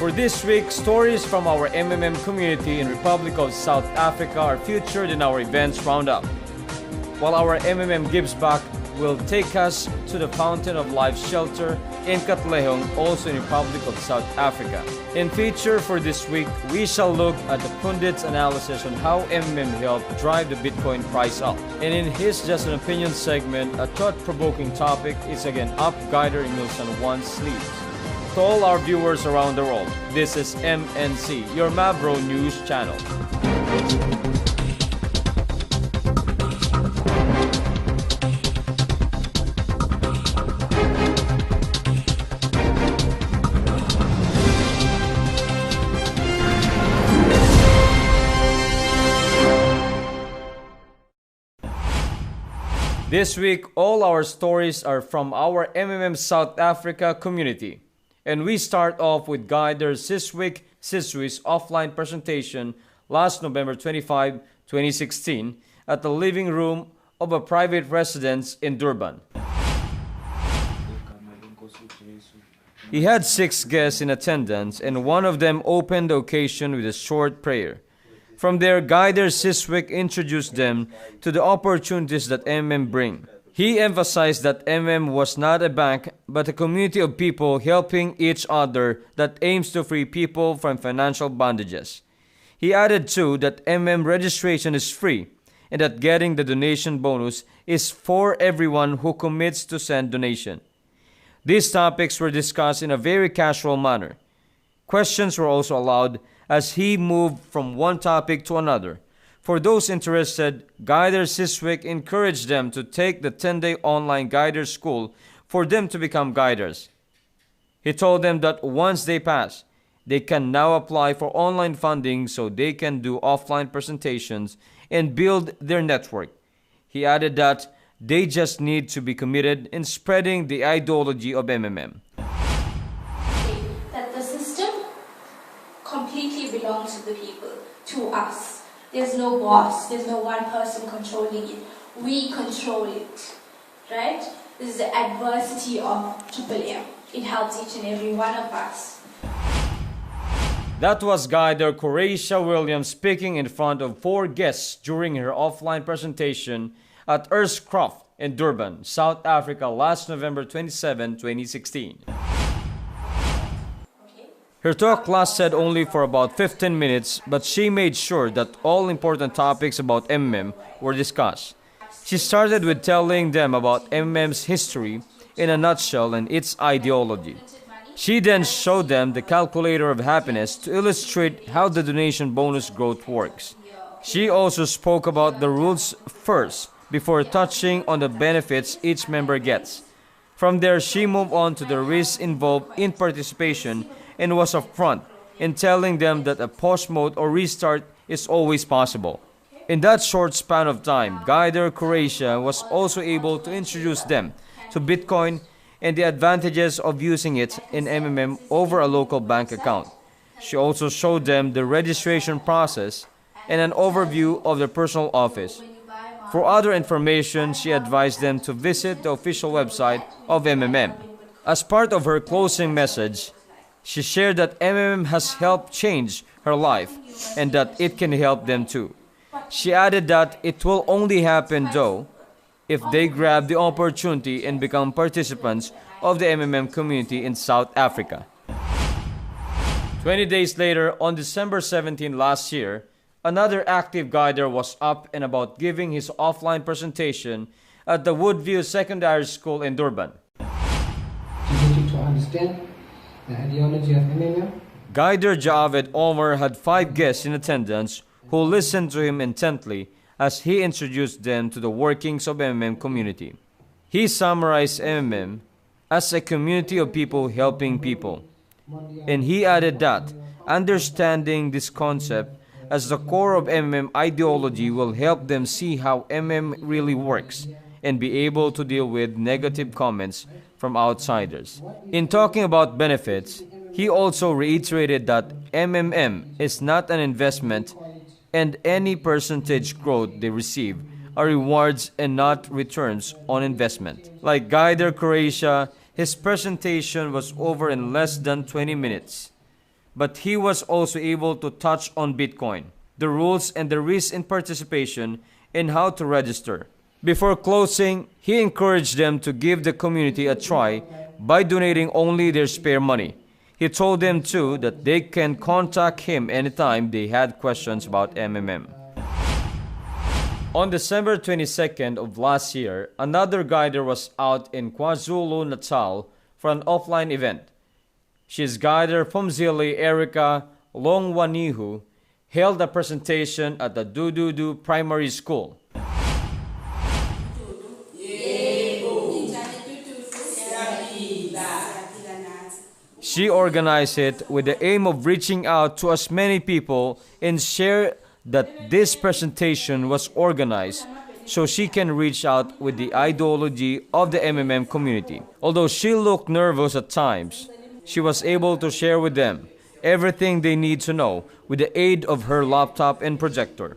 For this week, stories from our MMM community in Republic of South Africa are featured in our events roundup. While our MMM Gives Back will take us to the Fountain of Life shelter in Katlehong, also in Republic of South Africa. In feature for this week, we shall look at the pundit's analysis on how MMM helped drive the Bitcoin price up. And in his Just an Opinion segment, a thought-provoking topic is again up Guider Emilson One's sleeves. To all our viewers around the world, this is MNC, your Mavro News channel. This week, all our stories are from our MMM South Africa community. And we start off with Guider Siswi's offline presentation last November 25, 2016 at the living room of a private residence in Durban. He had 6 guests in attendance and one of them opened the occasion with a short prayer. From there, Guider Siswick introduced them to the opportunities that MMM bring. He emphasized that MMM was not a bank, but a community of people helping each other that aims to free people from financial bondages. He added too that MMM registration is free and that getting the donation bonus is for everyone who commits to send donation. These topics were discussed in a very casual manner. Questions were also allowed as he moved from one topic to another. For those interested, Guider Siswick encouraged them to take the 10-day online Guider school for them to become guiders. He told them that once they pass, they can now apply for online funding so they can do offline presentations and build their network. He added that they just need to be committed in spreading the ideology of MMM. That the system completely belongs to the people, to us. There's no boss, there's no one person controlling it. We control it, right? This is the adversity of M. It helps each and every one of us. That was Guider Croatia Williams speaking in front of 4 guests during her offline presentation at Earthcroft in Durban, South Africa last November 27, 2016. Her talk lasted only for about 15 minutes, but she made sure that all important topics about MMM were discussed. She started with telling them about MMM's history in a nutshell and its ideology. She then showed them the calculator of happiness to illustrate how the donation bonus growth works. She also spoke about the rules first before touching on the benefits each member gets. From there, she moved on to the risks involved in participation and was upfront in telling them that a pause mode or restart is always possible. In that short span of time, Guider Croatia was also able to introduce them to Bitcoin and the advantages of using it in MMM over a local bank account. She also showed them the registration process and an overview of their personal office. For other information, she advised them to visit the official website of MMM. As part of her closing message, she shared that MMM has helped change her life and that it can help them too. She added that it will only happen though if they grab the opportunity and become participants of the MMM community in South Africa. 20 days later, on December 17 last year, another active guider was up and about giving his offline presentation at the Woodview Secondary School in Durban. To get you to understand the ideology of MMM. Guider Javed Omar had 5 guests in attendance who listened to him intently as he introduced them to the workings of MMM community. He summarized MMM as a community of people helping people. And he added that understanding this concept as the core of MMM ideology will help them see how MMM really works and be able to deal with negative comments from outsiders. In talking about benefits, he also reiterated that MMM is not an investment and any percentage growth they receive are rewards and not returns on investment. Like Guider Croatia, his presentation was over in less than 20 minutes. but he was also able to touch on Bitcoin, the rules and the risks in participation, and how to register. Before closing, he encouraged them to give the community a try by donating only their spare money. He told them too that they can contact him anytime they had questions about MMM. On December 22nd of last year, another guider was out in KwaZulu-Natal for an offline event. She's guider from Zili, Erica Longwanihu, held a presentation at the Dududu Primary School. She organized it with the aim of reaching out to as many people and share that this presentation was organized so she can reach out with the ideology of the MMM community. Although she looked nervous at times, she was able to share with them everything they need to know with the aid of her laptop and projector.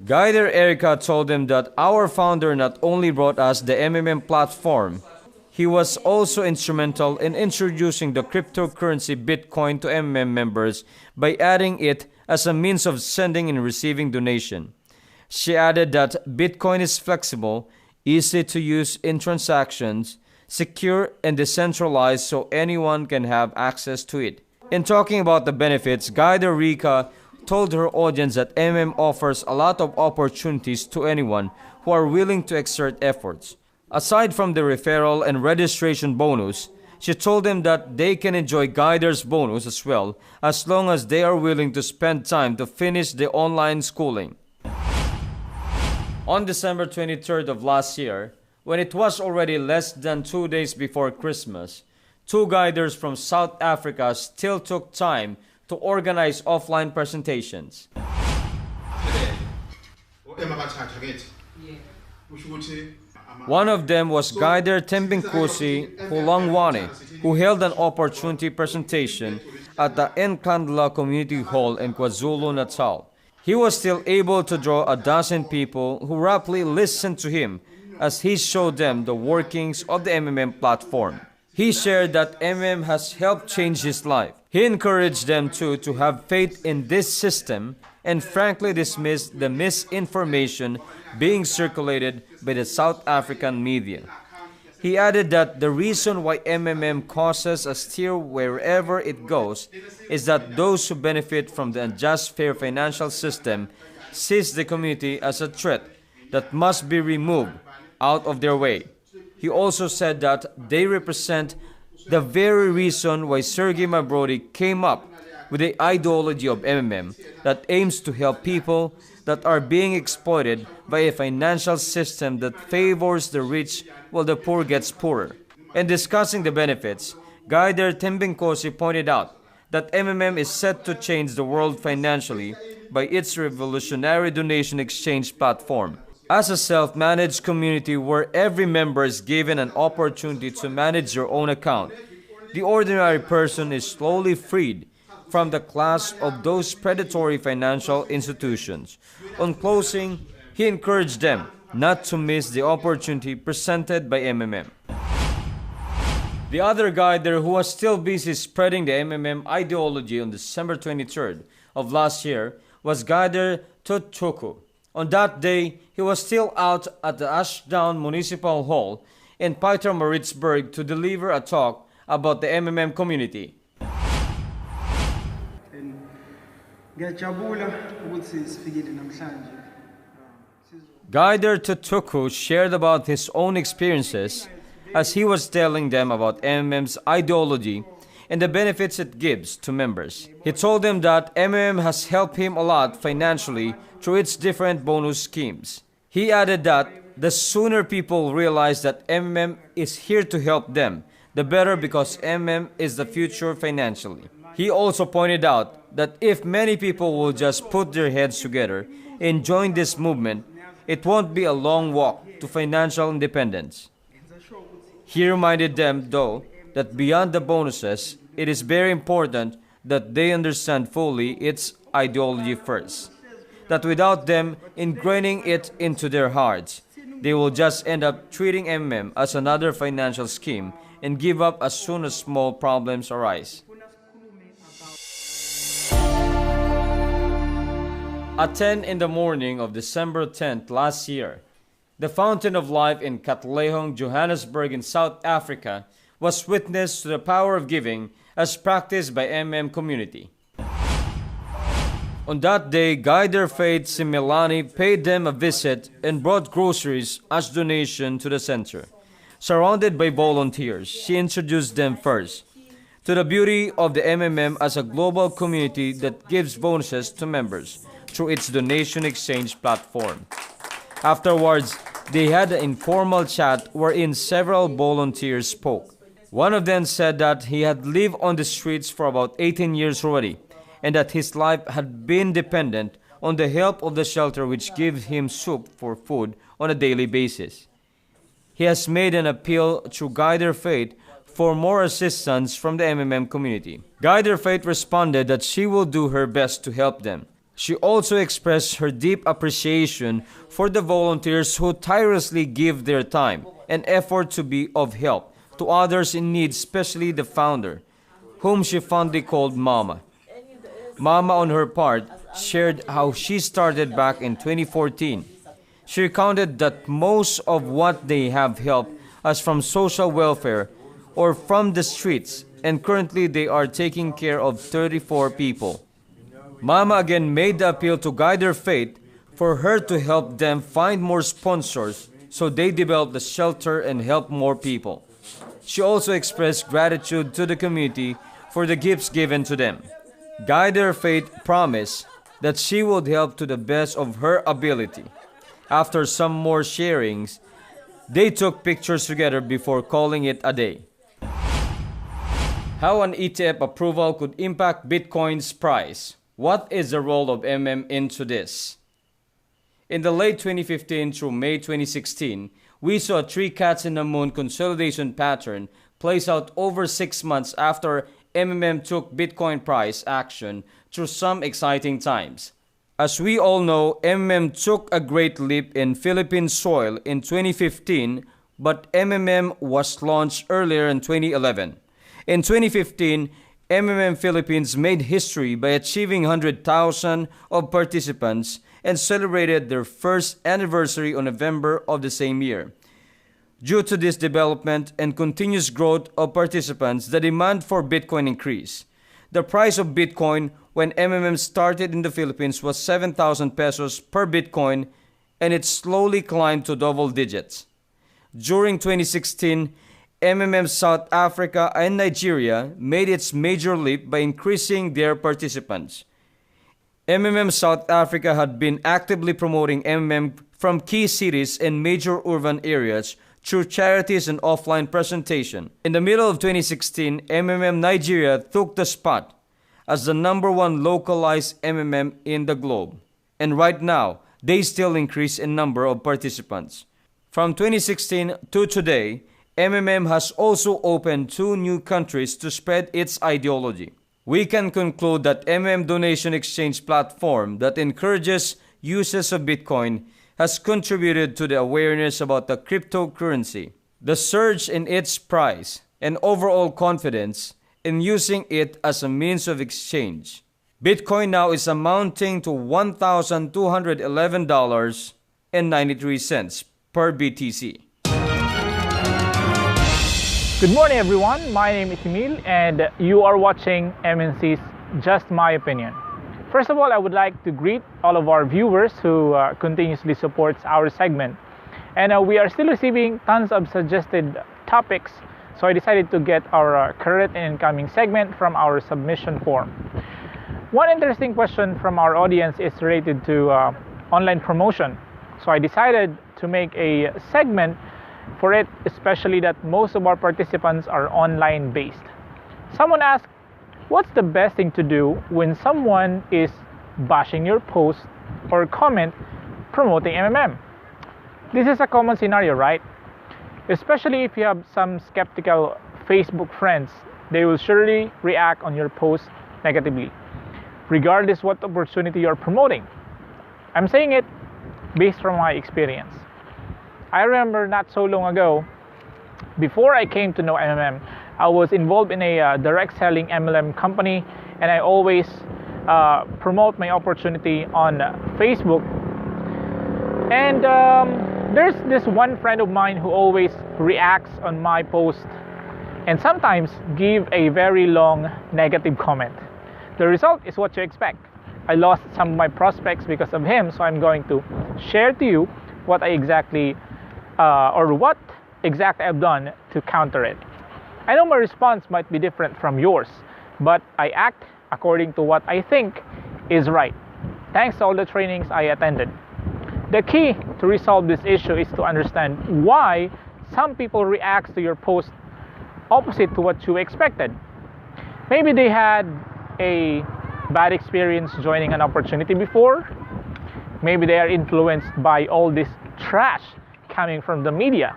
Guider Erica told them that our founder not only brought us the MMM platform, he was also instrumental in introducing the cryptocurrency Bitcoin to MMM members by adding it as a means of sending and receiving donation. She added that Bitcoin is flexible, easy to use in transactions, secure and decentralized so anyone can have access to it. In talking about the benefits, Guider Rika told her audience that MMM offers a lot of opportunities to anyone who are willing to exert efforts. Aside from the referral and registration bonus, she told them that they can enjoy Guider's bonus as well as long as they are willing to spend time to finish the online schooling. On December 23rd of last year, when it was already less than 2 days before Christmas, two guiders from South Africa still took time to organize offline presentations. One of them was Guider Tembinkosi Hulangwane, who held an opportunity presentation at the Nkandla Community Hall in KwaZulu-Natal. He was still able to draw a dozen people who rapidly listened to him as he showed them the workings of the MMM platform. He shared that MMM has helped change his life. He encouraged them too to have faith in this system and frankly dismissed the misinformation being circulated by the South African media. He added that the reason why MMM causes a stir wherever it goes is that those who benefit from the unjust fair financial system sees the community as a threat that must be removed out of their way. He also said that they represent the very reason why Sergey Mabrodi came up with the ideology of MMM that aims to help people that are being exploited by a financial system that favors the rich while the poor gets poorer. In discussing the benefits, Guider Tembinkosi pointed out that MMM is set to change the world financially by its revolutionary donation exchange platform. As a self-managed community where every member is given an opportunity to manage their own account, the ordinary person is slowly freed from the class of those predatory financial institutions. On closing, he encouraged them not to miss the opportunity presented by MMM. The other guider who was still busy spreading the MMM ideology on December 23rd of last year was Guider Tutchuku. On that day, he was still out at the Ashdown Municipal Hall in Pietermaritzburg to deliver a talk about the MMM community. Guider Tutchuku shared about his own experiences as he was telling them about MMM's ideology and the benefits it gives to members. He told them that MMM has helped him a lot financially through its different bonus schemes. He added that the sooner people realize that MMM is here to help them, the better, because MMM is the future financially. He also pointed out that if many people will just put their heads together and join this movement, it won't be a long walk to financial independence. He reminded them, though, that beyond the bonuses, it is very important that they understand fully its ideology first. That without them ingraining it into their hearts, they will just end up treating MMM as another financial scheme and give up as soon as small problems arise. At 10 in the morning of December 10th last year, the Fountain of Life in Katlehong, Johannesburg in South Africa was witness to the power of giving as practiced by community. On that day, Guy their Faith Similani paid them a visit and brought groceries as donation to the center. Surrounded by volunteers, she introduced them first to the beauty of the as a global community that gives bonuses to members through its donation exchange platform. Afterwards, they had an informal chat wherein several volunteers spoke. One of them said that he had lived on the streets for about 18 years already, and that his life had been dependent on the help of the shelter which gives him soup for food on a daily basis. He has made an appeal through Guy their Faith for more assistance from the community. Guy their Faith responded that she will do her best to help them. She also expressed her deep appreciation for the volunteers who tirelessly give their time and effort to be of help to others in need, especially the founder, whom she fondly called Mama. Mama, on her part, shared how she started back in 2014. She recounted that most of what they have helped us from social welfare or from the streets, and currently they are taking care of 34 people. Mama again made the appeal to Guy their Faith for her to help them find more sponsors so they develop the shelter and help more people. She also expressed gratitude to the community for the gifts given to them. Guy their Faith promised that she would help to the best of her ability. After some more sharings, they took pictures together before calling it a day. How an ETF approval could impact Bitcoin's price. What is the role of into this? In the late 2015 through May 2016, we saw a three cats in the moon consolidation pattern plays out over 6 months after took Bitcoin price action through some exciting times. As we all know, took a great leap in Philippine soil in 2015, but was launched earlier in 2011. In 2015, Philippines made history by achieving 100,000 of participants and celebrated their first anniversary on November of the same year. Due to this development and continuous growth of participants, the demand for Bitcoin increased. The price of Bitcoin when started in the Philippines was 7,000 pesos per Bitcoin, and it slowly climbed to double digits. During 2016, South Africa and Nigeria made its major leap by increasing their participants. South Africa had been actively promoting from key cities and major urban areas through charities and offline presentation. In the middle of 2016, Nigeria took the spot as the #1 localized in the globe. And right now, they still increase in number of participants. From 2016 to today, has also opened 2 new countries to spread its ideology. We can conclude that donation exchange platform that encourages uses of Bitcoin has contributed to the awareness about the cryptocurrency, the surge in its price, and overall confidence in using it as a means of exchange. Bitcoin now is amounting to $1,211.93 per BTC. Good morning, everyone. My name is Emil, and you are watching MNC's Just My Opinion. First of all, I would like to greet all of our viewers who continuously supports our segment. And we are still receiving tons of suggested topics, so I decided to get our current and incoming segment from our submission form. One interesting question from our audience is related to online promotion. So I decided to make a segment for it, especially that most of our participants are online based. Someone asked, what's the best thing to do when someone is bashing your post or comment promoting This is a common scenario, right? Especially if you have some skeptical Facebook friends, they will surely react on your post negatively, regardless what opportunity you're promoting. I'm saying it based from my experience. I remember not so long ago, before I came to know I was involved in a direct selling MLM company, and I always promote my opportunity on Facebook. And there's this one friend of mine who always reacts on my post and sometimes give a very long negative comment. The result is what you expect. I lost some of my prospects because of him, so I'm going to share to you what I exactly what exactly I've done to counter it. I know my response might be different from yours, but I act according to what I think is right, thanks to all the trainings I attended. The key to resolve this issue is to understand why some people react to your post opposite to what you expected. Maybe they had a bad experience joining an opportunity before. Maybe they are influenced by all this trash coming from the media.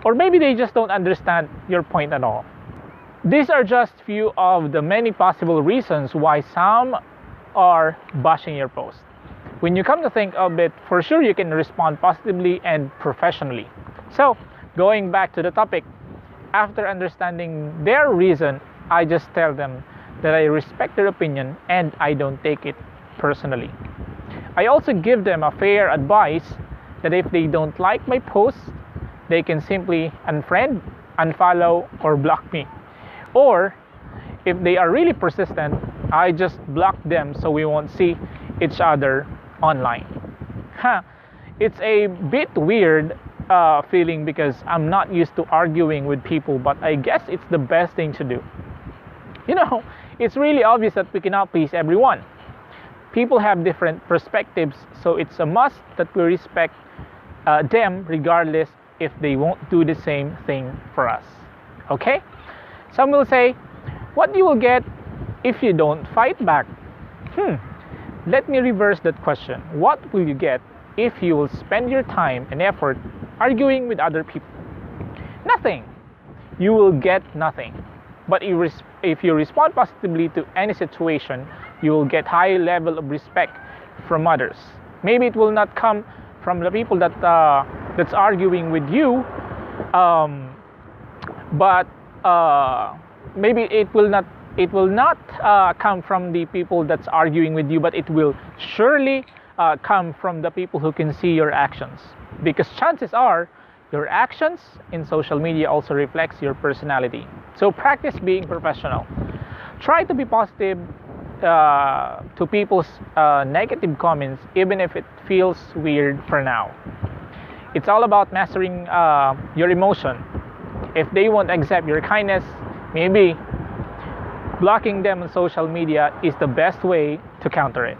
Or maybe they just don't understand your point at all. These are just few of the many possible reasons why some are bashing your post. When you come to think of it, for sure you can respond positively and professionally. So, going back to the topic, after understanding their reason, I just tell them that I respect their opinion and I don't take it personally. I also give them a fair advice that if they don't like my post, they can simply unfriend, unfollow, or block me. Or, if they are really persistent, I just block them so we won't see each other online. It's a bit weird feeling because I'm not used to arguing with people, but I guess it's the best thing to do. You know, it's really obvious that we cannot please everyone. People have different perspectives, so it's a must that we respect them regardless if they won't do the same thing for us. Okay? Some will say, what you will get if you don't fight back? Let me reverse that question. What will you get if you will spend your time and effort arguing with other people? Nothing. You will get nothing. But if you respond positively to any situation, you will get high level of respect from others. Maybe it will not come from the people that's arguing with you, but maybe it will not come from the people that's arguing with you, but it will surely come from the people who can see your actions, because chances are your actions in social media also reflects your personality. So practice being professional. Try to be positive to people's negative comments, even if it feels weird for now. It's all about mastering your emotion. If they won't accept your kindness, maybe blocking them on social media is the best way to counter it.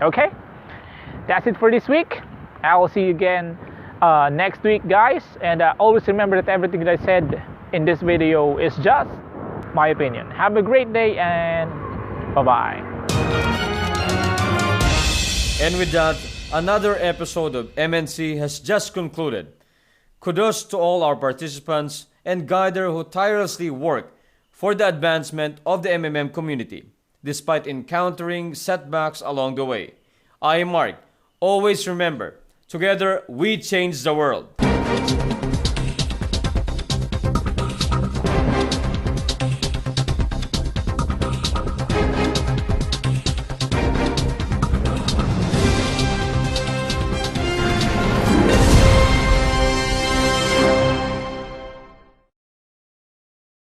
Okay? That's it for this week. I will see you again next week, guys. And always remember that everything that I said in this video is just my opinion. Have a great day and bye-bye. And with that, another episode of MNC has just concluded. Kudos to all our participants and guider who tirelessly work for the advancement of the MMM community, despite encountering setbacks along the way. I am Mark. Always remember, together we change the world.